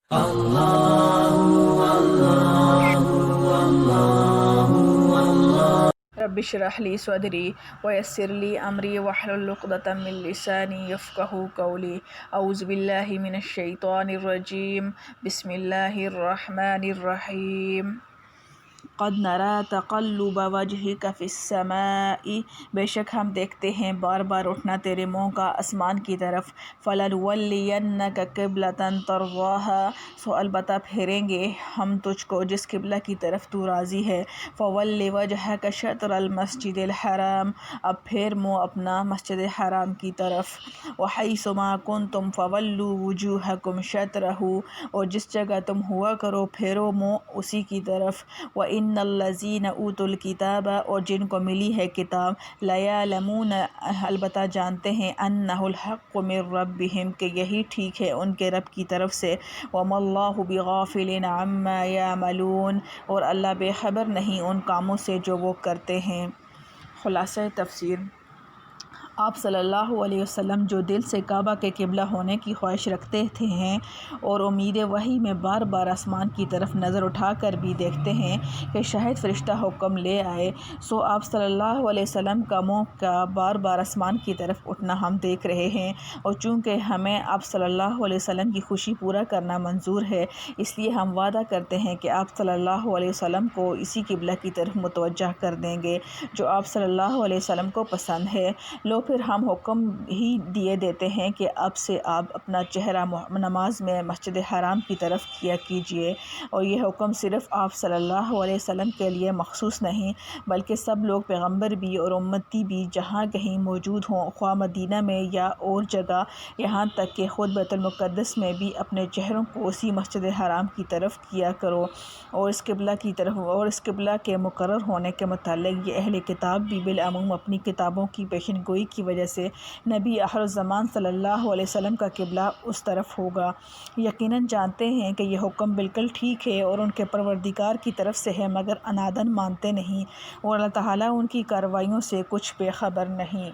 رب اشرح لي صدري ويسر لي أمري واحلل عقدة من لساني يفقهوا قولي. أعوذ بالله من الشيطان الرجيم. بسم الله الرحمن الرحیم. قد نرى تقلب وجهك في السماء، بے شک ہم دیکھتے ہیں بار بار اٹھنا تیرے منہ کا آسمان کی طرف. فَلَنُوَلِّيَنَّكَ قِبْلَةً تَرْضَاهَا، سو البتہ پھیریں گے ہم تجھ کو جس قبلہ کی طرف تو راضی ہے. فَوَلِّ وَجْهَكَ شَطْرَ الْمَسْجِدِ الْحَرَامِ، اب پھیر منہ اپنا مسجد حرام کی طرف. وَحَيْثُ مَا كُنْتُمْ فَوَلُّوا وُجُوهَكُمْ شَطْرَهُ، اور جس جگہ تم ہوا کرو پھیرو منہ اسی کی طرف. وَإِنَّ الَّذِينَ أُوتُوا الْكِتَابَ، اور جن کو ملی ہے کتاب، لَيَعْلَمُونَ، البتہ جانتے ہیں، أَنَّهُ الْحَقُّ مِنْ رَبِّهِمْ، کہ یہی ٹھیک ہے ان کے رب کی طرف سے. وَمَا اللَّهُ بِغَافِلٍ عَمَّا يَعْمَلُونَ، اور اللہ بے خبر نہیں ان کاموں سے جو وہ کرتے ہیں. خلاصہ تفسیر. آپ صلی اللہ علیہ وسلم جو دل سے کعبہ کے قبلہ ہونے کی خواہش رکھتے ہیں اور امید وحی میں بار بار آسمان کی طرف نظر اٹھا کر بھی دیکھتے ہیں کہ شاید فرشتہ حکم لے آئے، سو آپ صلی اللہ علیہ وسلم کا منہ کا بار بار آسمان کی طرف اٹھنا ہم دیکھ رہے ہیں. اور چونکہ ہمیں آپ صلی اللہ علیہ وسلم کی خوشی پورا کرنا منظور ہے، اس لیے ہم وعدہ کرتے ہیں کہ آپ صلی اللہ علیہ وسلم کو اسی قبلہ کی طرف متوجہ کر دیں گے جو آپ صلی اللہ علیہ وسلم کو پسند ہے. لو پھر ہم حکم ہی دیے دیتے ہیں کہ اب سے آپ اپنا چہرہ نماز میں مسجد حرام کی طرف کیا کیجیے. اور یہ حکم صرف آپ صلی اللہ علیہ وسلم کے لیے مخصوص نہیں بلکہ سب لوگ، پیغمبر بھی اور امتی بھی، جہاں کہیں موجود ہوں، خواہ مدینہ میں یا اور جگہ، یہاں تک کہ خود بیت المقدس میں بھی اپنے چہروں کو اسی مسجد حرام کی طرف کیا کرو. اور اس قبلہ کی طرف اور اس قبلہ کے مقرر ہونے کے متعلق یہ اہل کتاب بھی بالعموم اپنی کتابوں کی پیشن گوئی کی وجہ سے نبی آخر الزمان صلی اللہ علیہ وسلم کا قبلہ اس طرف ہوگا، یقیناً جانتے ہیں کہ یہ حکم بالکل ٹھیک ہے اور ان کے پروردگار کی طرف سے ہے، مگر عناداً مانتے نہیں اور اللہ تعالیٰ ان کی کارروائیوں سے کچھ بے خبر نہیں.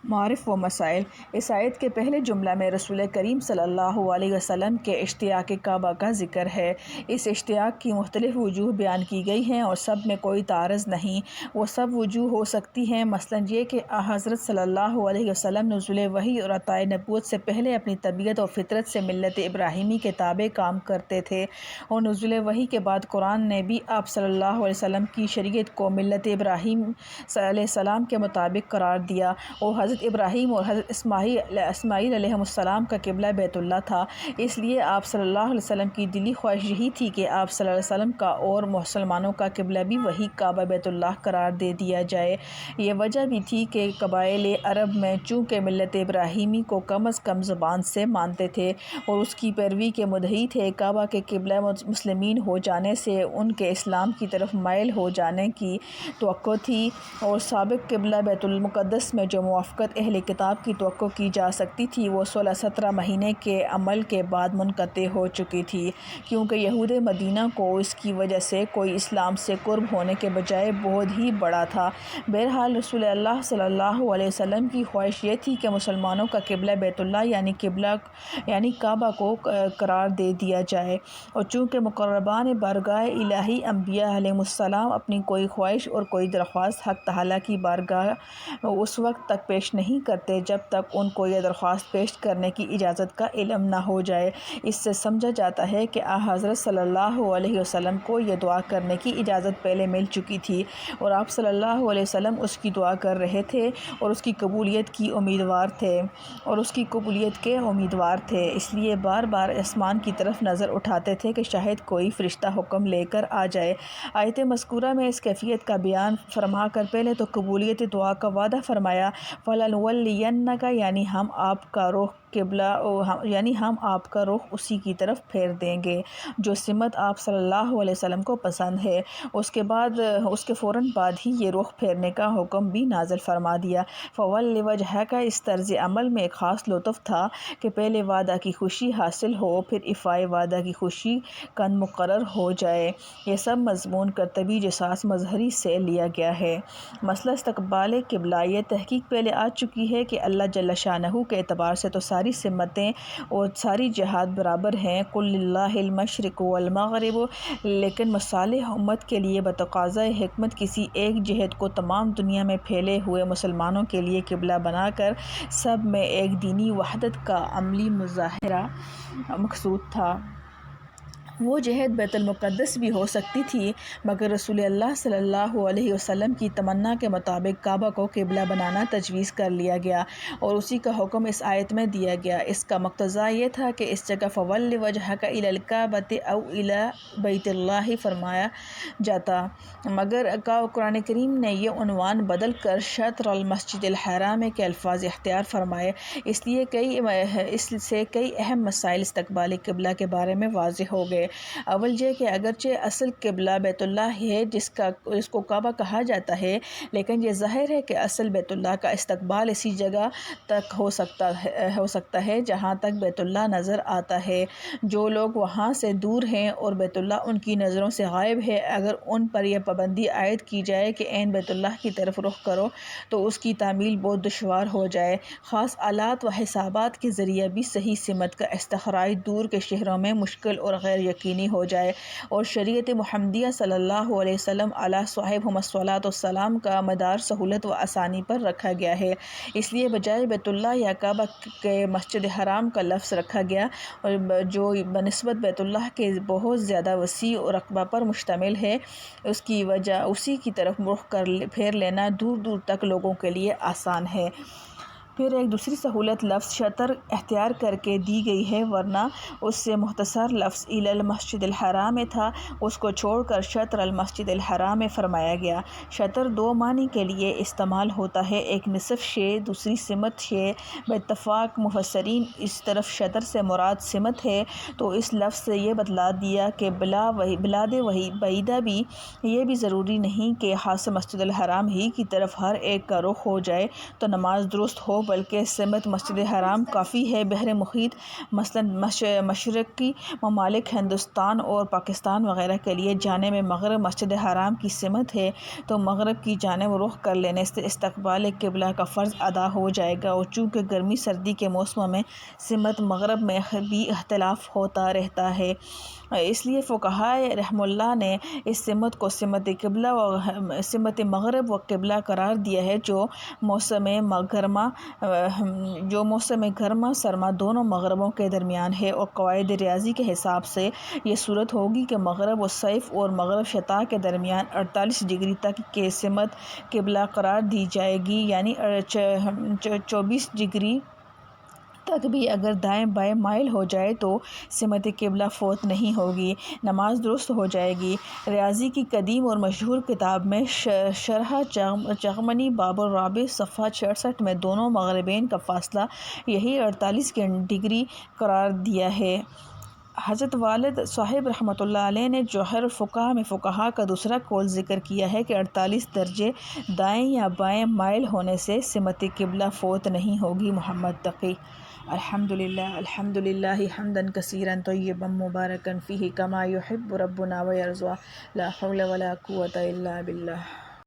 معارف و مسائل. اس آیت کے پہلے جملہ میں رسول کریم صلی اللہ علیہ وسلم کے اشتیاق کعبہ کا ذکر ہے. اس اشتیاق کی مختلف وجوہ بیان کی گئی ہیں اور سب میں کوئی تعارض نہیں. وہ سب وجوہ ہو سکتی ہیں، مثلاً یہ کہ حضرت صلی اللہ علیہ وسلم نزول وحی اور عطاء نبوت سے پہلے اپنی طبیعت اور فطرت سے ملت ابراہیمی کے تابع کام کرتے تھے، اور نزول وحی کے بعد قرآن نے بھی آپ صلی اللہ علیہ وسلم کی شریعت کو ملت ابراہیم علیہ السلام کے مطابق قرار دیا. اور حضرت ابراہیم اور حضرت اسماعیل علیہ السلام کا قبلہ بیت اللہ تھا، اس لیے آپ صلی اللہ علیہ وسلم کی دلی خواہش یہی تھی کہ آپ صلی اللہ علیہ وسلم کا اور مسلمانوں کا قبلہ بھی وہی کعبہ بیت اللہ قرار دے دیا جائے. یہ وجہ بھی تھی کہ قبائل عرب میں چونکہ ملت ابراہیمی کو کم از کم زبان سے مانتے تھے اور اس کی پیروی کے مدعی تھے، کعبہ کے قبلہ مسلمین ہو جانے سے ان کے اسلام کی طرف مائل ہو جانے کی توقع تھی، اور سابق قبلہ بیت المقدس میں جو موافقت اہل کتاب کی توقع کی جا سکتی تھی وہ 16-17 مہینے کے عمل کے بعد منقطع ہو چکی تھی، کیونکہ یہود مدینہ کو اس کی وجہ سے کوئی اسلام سے قرب ہونے کے بجائے بہت ہی بڑا تھا. بہرحال رسول اللہ صلی اللہ علیہ وسلم کی خواہش یہ تھی کہ مسلمانوں کا قبلہ بیت اللہ یعنی کعبہ کو قرار دے دیا جائے، اور چونکہ مقربان بارگاہ الہی انبیاء علیہ السلام اپنی کوئی خواہش اور کوئی درخواست حق تعالیٰ کی بارگاہ اس وقت تک پیش نہیں کرتے جب تک ان کو یہ درخواست پیش کرنے کی اجازت کا علم نہ ہو جائے. اس سے سمجھا جاتا ہے کہ حضرت صلی اللہ علیہ وسلم کو یہ دعا کرنے کی اجازت پہلے مل چکی تھی اور آپ صلی اللہ علیہ وسلم اس کی دعا کر رہے تھے اور اس کی قبولیت کے امیدوار تھے، اس لیے بار بار آسمان کی طرف نظر اٹھاتے تھے کہ شاید کوئی فرشتہ حکم لے کر آ جائے. آیت مذکورہ میں اس کیفیت کا بیان فرما کر پہلے تو قبولیت دعا کا وعدہ فرمایا، فَلَنُوَلِّيَنَّكَ، یعنی ہم آپ کا رخ اسی کی طرف پھیر دیں گے جو سمت آپ صلی اللہ علیہ وسلم کو پسند ہے. اس کے فوراً بعد ہی یہ رخ پھیرنے کا حکم بھی نازل فرما دیا. فَوَلِّ وَجْهَكَ، اس طرز عمل میں ایک خاص لطف تھا کہ پہلے وعدہ کی خوشی حاصل ہو پھر افائے وعدہ کی خوشی کن مقرر ہو جائے. یہ سب مضمون کرتبی جساس مظہری سے لیا گیا ہے. مسئلہ استقبال قبلہ. یہ تحقیق پہلے آ بات چکی ہے کہ اللہ جل شانہ کے اعتبار سے تو ساری سمتیں اور ساری جہاد برابر ہیں، قل للہ المشرق والمغرب، لیکن مصالح امت کے لیے بتقاضۂ حکمت کسی ایک جہت کو تمام دنیا میں پھیلے ہوئے مسلمانوں کے لیے قبلہ بنا کر سب میں ایک دینی وحدت کا عملی مظاہرہ مقصود تھا۔ وہ جہت بیت المقدس بھی ہو سکتی تھی، مگر رسول اللہ صلی اللہ علیہ وسلم کی تمنا کے مطابق کعبہ کو قبلہ بنانا تجویز کر لیا گیا اور اسی کا حکم اس آیت میں دیا گیا۔ اس کا مقتضا یہ تھا کہ اس جگہ فَوَلِّ وَجْهَكَ إِلَى الْكَعْبَةِ أَوْ إِلَى بَيْتِ اللَّهِ فرمایا جاتا، مگر قرآن کریم نے یہ عنوان بدل کر شطر المسجد الحرام کے الفاظ اختیار فرمائے۔ اس سے کئی اہم مسائل استقبال قبلہ کے بارے میں واضح ہو گئے۔ اول یہ کہ اگرچہ اصل قبلہ بیت اللہ ہے جس کو کعبہ کہا جاتا ہے، لیکن یہ ظاہر ہے کہ اصل بیت اللہ کا استقبال اسی جگہ تک ہو سکتا ہے جہاں تک بیت اللہ نظر آتا ہے۔ جو لوگ وہاں سے دور ہیں اور بیت اللہ ان کی نظروں سے غائب ہے، اگر ان پر یہ پابندی عائد کی جائے کہ عین بیت اللہ کی طرف رخ کرو تو اس کی تعمیل بہت دشوار ہو جائے۔ خاص آلات و حسابات کے ذریعے بھی صحیح سمت کا استخراج دور کے شہروں میں مشکل اور غیر یقینی ہو جائے، اور شریعت محمدیہ صلی اللہ علیہ وسلم علی صاحبہم الصلاۃ والسلام کا مدار سہولت و آسانی پر رکھا گیا ہے۔ اس لیے بجائے بیت اللہ یا کعبہ کے مسجد حرام کا لفظ رکھا گیا، جو بنسبت بیت اللہ کے بہت زیادہ وسیع رقبہ پر مشتمل ہے۔ اس کی وجہ اسی کی طرف رخ کر پھیر لینا دور دور تک لوگوں کے لیے آسان ہے۔ پھر ایک دوسری سہولت لفظ شطر اختیار کر کے دی گئی ہے، ورنہ اس سے مختصر لفظ الی المسجد الحرام تھا، اس کو چھوڑ کر شطر المسجد الحرام فرمایا گیا۔ شطر دو معنی کے لیے استعمال ہوتا ہے، ایک نصف شے، دوسری سمت شے۔ باتفاق مفسرین اس طرف شطر سے مراد سمت ہے، تو اس لفظ سے یہ بتلا دیا کہ بلاد بعیدہ بھی یہ بھی ضروری نہیں کہ خاص مسجد الحرام ہی کی طرف ہر ایک کا رخ ہو جائے تو نماز درست ہو، بلکہ سمت مسجد حرام کافی ہے۔ بحر محیط مثلا مشرقی ممالک ہندوستان اور پاکستان وغیرہ کے لیے جانے میں مغرب مسجد حرام کی سمت ہے، تو مغرب کی جانب رخ کر لینے سے استقبال قبلہ کا فرض ادا ہو جائے گا، اور چونکہ گرمی سردی کے موسموں میں سمت مغرب میں بھی اختلاف ہوتا رہتا ہے، اس لیے فقہائے رحم اللہ نے اس سمت کو سمت قبلہ و سمت مغرب و قبلہ قرار دیا ہے، جو موسم گرما سرما دونوں مغربوں کے درمیان ہے، اور قواعد ریاضی کے حساب سے یہ صورت ہوگی کہ مغرب الصیف اور مغرب شتاء کے درمیان 48 ڈگری تک کے سمت قبلہ قرار دی جائے گی، یعنی 24 ڈگری تک بھی اگر دائیں بائیں مائل ہو جائے تو سمت قبلہ فوت نہیں ہوگی، نماز درست ہو جائے گی۔ ریاضی کی قدیم اور مشہور کتاب میں شرح چغمنی باب الرابع صفحہ 66 میں دونوں مغربین کا فاصلہ یہی 48 ڈگری قرار دیا ہے۔ حضرت والد صاحب رحمۃ اللہ علیہ نے جوہر الفقہ میں فقہا کا دوسرا قول ذکر کیا ہے کہ 48 درجے دائیں یا بائیں مائل ہونے سے سمت قبلہ فوت نہیں ہوگی۔ محمد تقی۔ الحمدللہ حمداً کثیراً طیباً مبارکاً فیہ کما یحب ربنا ویرضی، لا حول ولا قوة الا باللہ۔